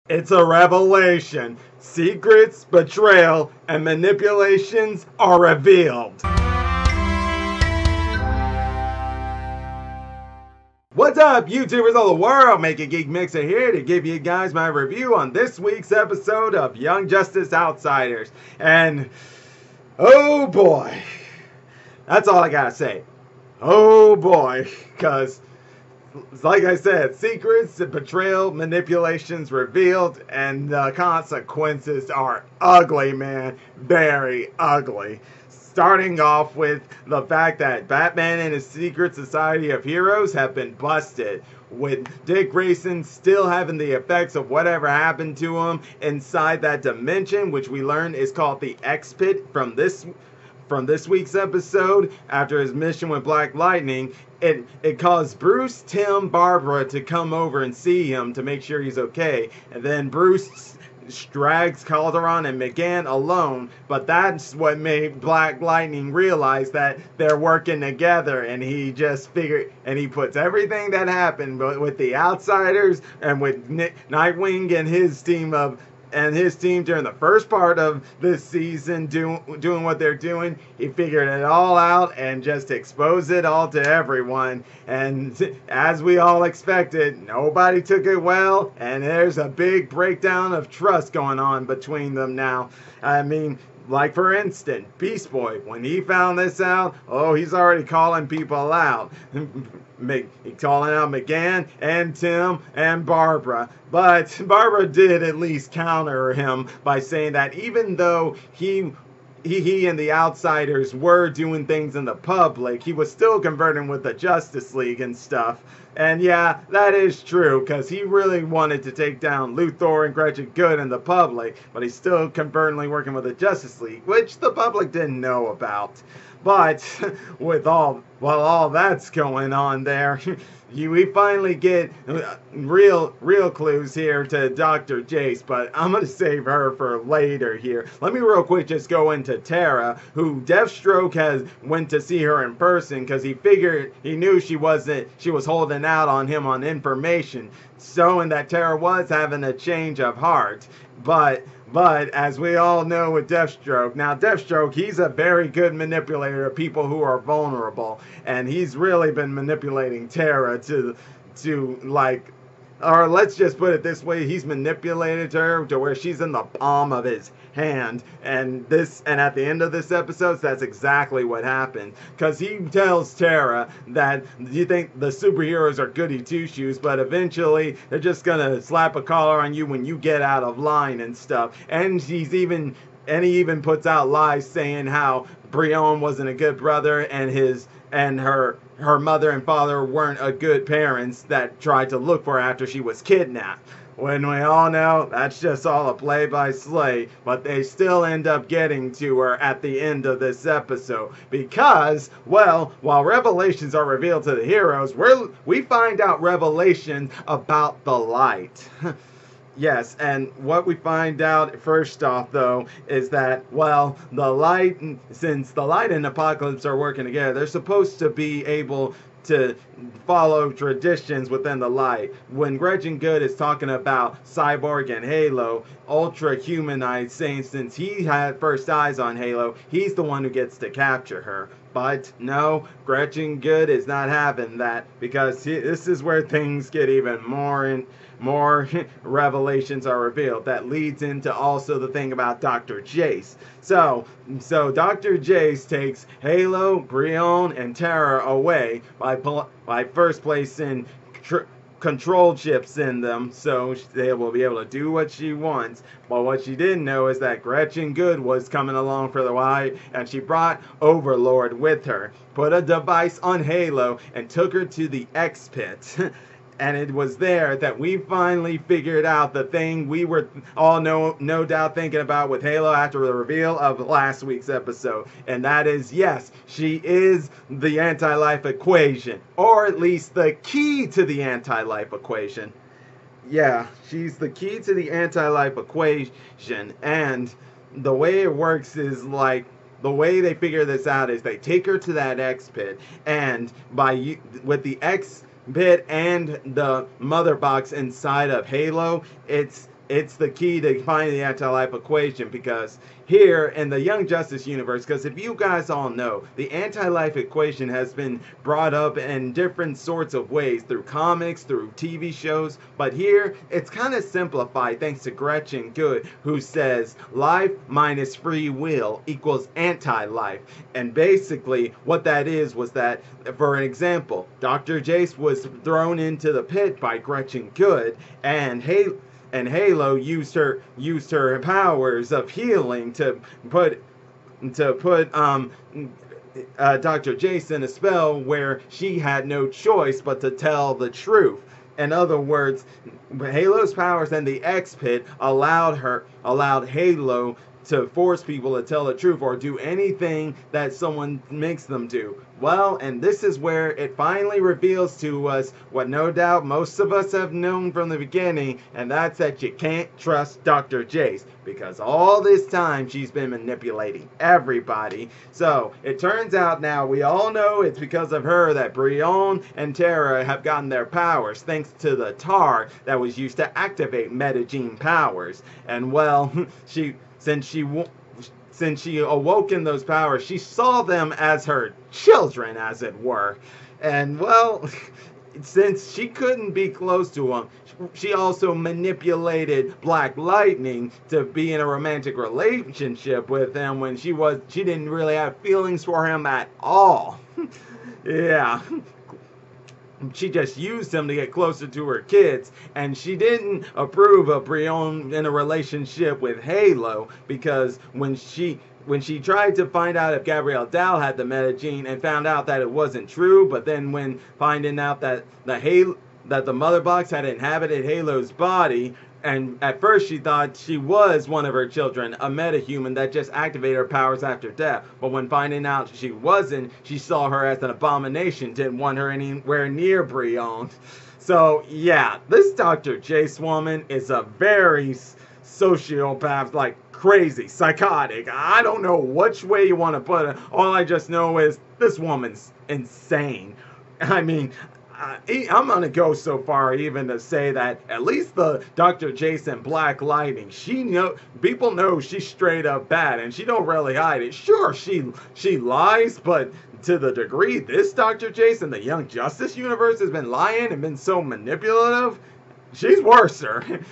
It's a revelation. Secrets, betrayal, and manipulations are revealed. What's up, YouTubers of the world? MegaGeekMIxer here to give you guys my review on this week's episode of Young Justice Outsiders. And, oh boy, that's all I gotta say. Oh boy, because, like I said, secrets, betrayal, manipulations revealed, and the consequences are ugly, man. Very ugly. Starting off with the fact that Batman and his secret society of heroes have been busted, with Dick Grayson still having the effects of whatever happened to him inside that dimension, which we learn is called the X-Pit from this week's episode. After his mission with Black Lightning, it caused Bruce, Tim, Barbara to come over and see him to make sure he's okay. And then Bruce drags Calderon and McGann alone, but that's what made Black Lightning realize that they're working together, and he just figured, and he puts everything that happened with the Outsiders and with Nightwing and his team during the first part of this season doing what they're doing. He figured it all out and just exposed it all to everyone. And as we all expected, nobody took it well, and there's a big breakdown of trust going on between them now. I mean, like for instance, Beast Boy, when he found this out, oh, he's already calling people out. He's calling out McGann and Tim and Barbara. But Barbara did at least counter him by saying that even though he and the Outsiders were doing things in the public, he was still converting with the Justice League and stuff. And yeah, that is true, because he really wanted to take down Luthor and Gretchen Good in the public, but he's still convertently working with the Justice League, which the public didn't know about. But while all that's going on there, we finally get real clues here to Dr.HelgaJace, but I'm going to save her for later here. Let me real quick just go into Tara, who Deathstroke went to see her in person because he knew she was holding out on him on information, showing that Tara was having a change of heart. But as we all know with Deathstroke, now Deathstroke, he's a very good manipulator of people who are vulnerable, and he's really been manipulating Tara to like, or let's just put it this way, he's manipulated her to where she's in the palm of his hand. And at the end of this episode, that's exactly what happened. Because he tells Tara that you think the superheroes are goody two-shoes, but eventually they're just gonna slap a collar on you when you get out of line and stuff. And he even puts out lies saying how Brion wasn't a good brother, and her mother and father weren't a good parents that tried to look for her after she was kidnapped. When we all know that's just all a play by Slay, but they still end up getting to her at the end of this episode. Because, well, while revelations are revealed to the heroes, we find out revelations about the light. Yes, and what we find out first off, though, is that, well, since the light and Apocalypse are working together, they're supposed to be able to follow traditions within the light. When Gretchen Good is talking about Cyborg and Halo, Ultra Humanite saying since he had first eyes on Halo, he's the one who gets to capture her. But no, Gretchen Good is not having that, because this is where things get even more revelations are revealed. That leads into also the thing about Dr.HelgaJace. So Dr.HelgaJace takes Halo, Brion, and Tara away by first placing control chips in them, so they will be able to do what she wants. But what she didn't know is that Gretchen Good was coming along for the ride, and she brought Overlord with her, put a device on Halo, and took her to the X-Pit. And it was there that we finally figured out the thing we were all no doubt thinking about with Halo after the reveal of last week's episode. And that is, yes, she is the anti-life equation. Or at least the key to the anti-life equation. Yeah, she's the key to the anti-life equation. And the way it works is like, the way they figure this out is they take her to that X-Pit, and with the X-Pit and the mother box inside of Halo, it's it's the key to finding the anti-life equation, because here in the Young Justice universe, because if you guys all know, the anti-life equation has been brought up in different sorts of ways through comics, through TV shows, but here it's kind of simplified thanks to Gretchen Good, who says life minus free will equals anti-life. And basically what that is was that, for an example, Dr. Jace was thrown into the pit by Gretchen Good, and Halo used her powers of healing to put Dr. Jace in a spell where she had no choice but to tell the truth. In other words, Halo's powers and the X Pit allowed Halo to force people to tell the truth or do anything that someone makes them do. Well, and this is where it finally reveals to us what no doubt most of us have known from the beginning, and that's that you can't trust Dr. Jace, because all this time she's been manipulating everybody. So it turns out now we all know it's because of her that Brion and Tara have gotten their powers, thanks to the tar that was used to activate MegaGeekMIxer powers. And well, since she awoke in those powers, she saw them as her children, as it were. And well, since she couldn't be close to him, she also manipulated Black Lightning to be in a romantic relationship with him when she didn't really have feelings for him at all. Yeah. She just used him to get closer to her kids, and she didn't approve of Brion in a relationship with Halo, because when she tried to find out if Gabrielle Dow had the MegaGeekMIxer and found out that it wasn't true, but then when finding out that the mother box had inhabited Halo's body, and at first she thought she was one of her children, a metahuman that just activated her powers after death. But when finding out she wasn't, she saw her as an abomination, didn't want her anywhere near Brion. So yeah, this Dr. Jace woman is a very sociopath, like crazy, psychotic. I don't know which way you want to put it. All I just know is this woman's insane. I mean, I'm gonna go so far even to say that at least the Dr. Jace and Black Lightning, people know she's straight up bad, and she don't really hide it. Sure, she lies, but to the degree this Dr. Jace in the Young Justice universe has been lying and been so manipulative, she's worser.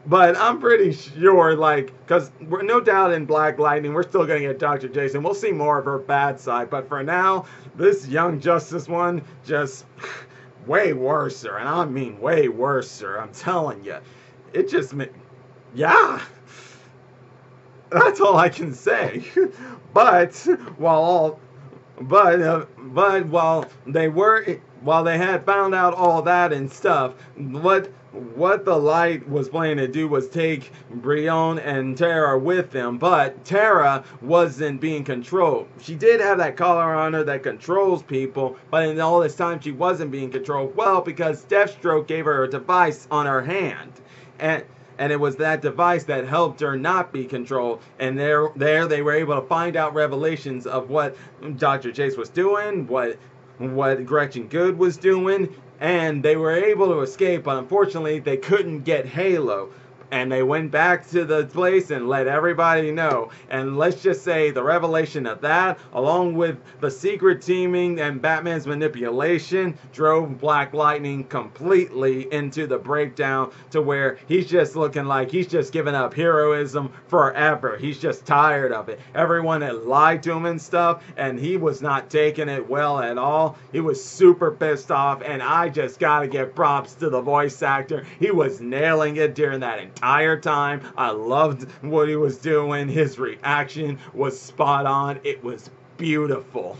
But I'm pretty sure, like, because we're no doubt in Black Lightning, we're still going to get Dr. Jace, and we'll see more of her bad side. But for now, this Young Justice one, just way worser. And I mean way worser, I'm telling you. It just, yeah. That's all I can say. But while they had found out all that and stuff, what the Light was planning to do was take Brion and Tara with them, but Tara wasn't being controlled. She did have that collar on her that controls people, but in all this time she wasn't being controlled. Well, because Deathstroke gave her a device on her hand, and it was that device that helped her not be controlled. And there they were able to find out revelations of what Dr. Jace was doing, what Gretchen Good was doing, and they were able to escape, but unfortunately they couldn't get Halo. And they went back to the place and let everybody know. And let's just say the revelation of that, along with the secret teaming and Batman's manipulation, drove Black Lightning completely into the breakdown, to where he's just looking like he's just given up heroism forever. He's just tired of it. Everyone had lied to him and stuff, and he was not taking it well at all. He was super pissed off, and I just gotta give props to the voice actor. He was nailing it during that entire time. I loved what he was doing. His reaction was spot on. It was beautiful.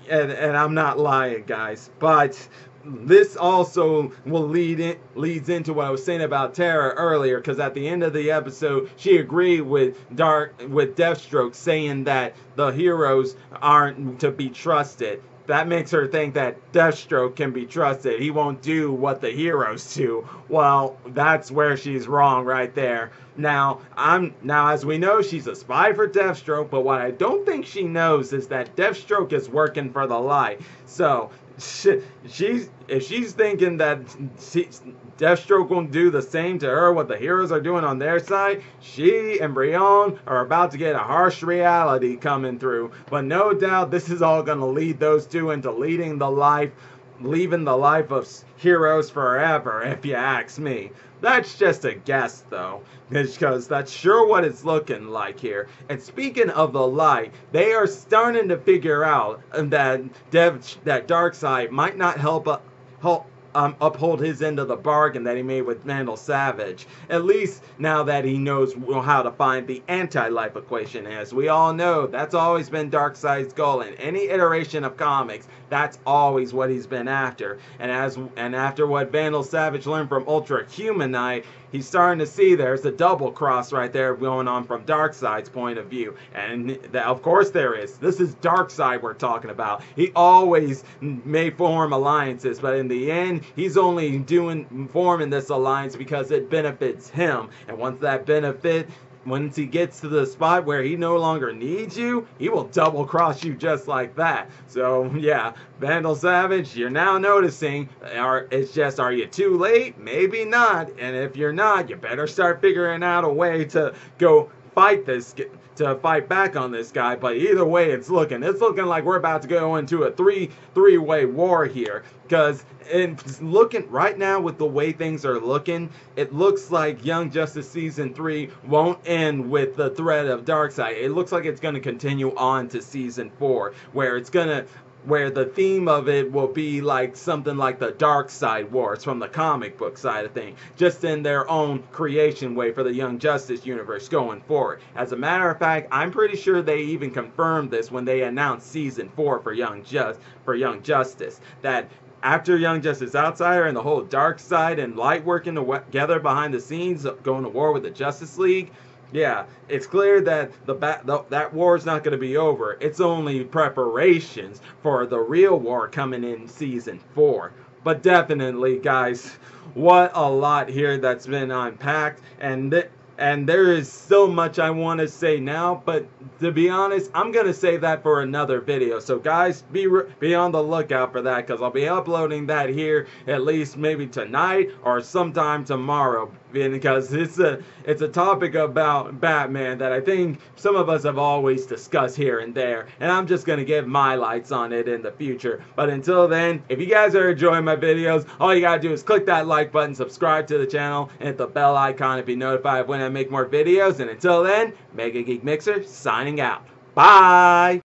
and I'm not lying, guys. But this also leads into what I was saying about Tara earlier, because at the end of the episode, she agreed with Deathstroke, saying that the heroes aren't to be trusted. That makes her think that Deathstroke can be trusted. He won't do what the heroes do. Well, that's where she's wrong right there. Now, as we know, she's a spy for Deathstroke, but what I don't think she knows is that Deathstroke is working for the Light. So, if she's thinking that Deathstroke will do the same to her, what the heroes are doing on their side, she and Brion are about to get a harsh reality coming through. But no doubt this is all going to lead those two into leaving the life of heroes forever, if you ask me. That's just a guess, though, because that's sure what it's looking like here. And speaking of the light, they are starting to figure out that Darkseid might not uphold his end of the bargain that he made with Vandal Savage. At least now that he knows how to find the anti-life equation. As we all know, that's always been Darkseid's goal in any iteration of comics. That's always what he's been after. And after what Vandal Savage learned from Ultra Humanite, he's starting to see there's a double cross right there going on from Darkseid's point of view. And of course there is. This is Darkseid we're talking about. He always may form alliances, but in the end, he's only forming this alliance because it benefits him. And once he gets to the spot where he no longer needs you, he will double cross you just like that. So yeah, Vandal Savage, you're now noticing, it's just, are you too late? Maybe not. And if you're not, you better start figuring out a way to go fight back on this guy. But either way, it's looking like we're about to go into a three-way war here. Because looking right now with the way things are looking, it looks like Young Justice Season 3 won't end with the threat of Darkseid. It looks like it's going to continue on to Season 4, where the theme of it will be like something like the Darkseid War. It's from the comic book side of things, just in their own creation way for the Young Justice universe going forward. As a matter of fact, I'm pretty sure they even confirmed this when they announced Season 4 for Young Justice, that after Young Justice Outsider and the whole Darkseid and Light working together behind the scenes, going to war with the Justice League, yeah, it's clear that that war is not going to be over. It's only preparations for the real war coming in Season 4. But definitely, guys, what a lot here that's been unpacked, and there is so much I want to say now, but to be honest, I'm going to save that for another video. So guys, be on the lookout for that, because I'll be uploading that here at least maybe tonight or sometime tomorrow, because it's a topic about Batman that I think some of us have always discussed here and there, and I'm just going to give my lights on it in the future. But until then, if you guys are enjoying my videos, all you gotta do is click that like button, subscribe to the channel, and hit the bell icon to be notified when I make more videos. And until then, MegaGeekMIxer signing out. Bye!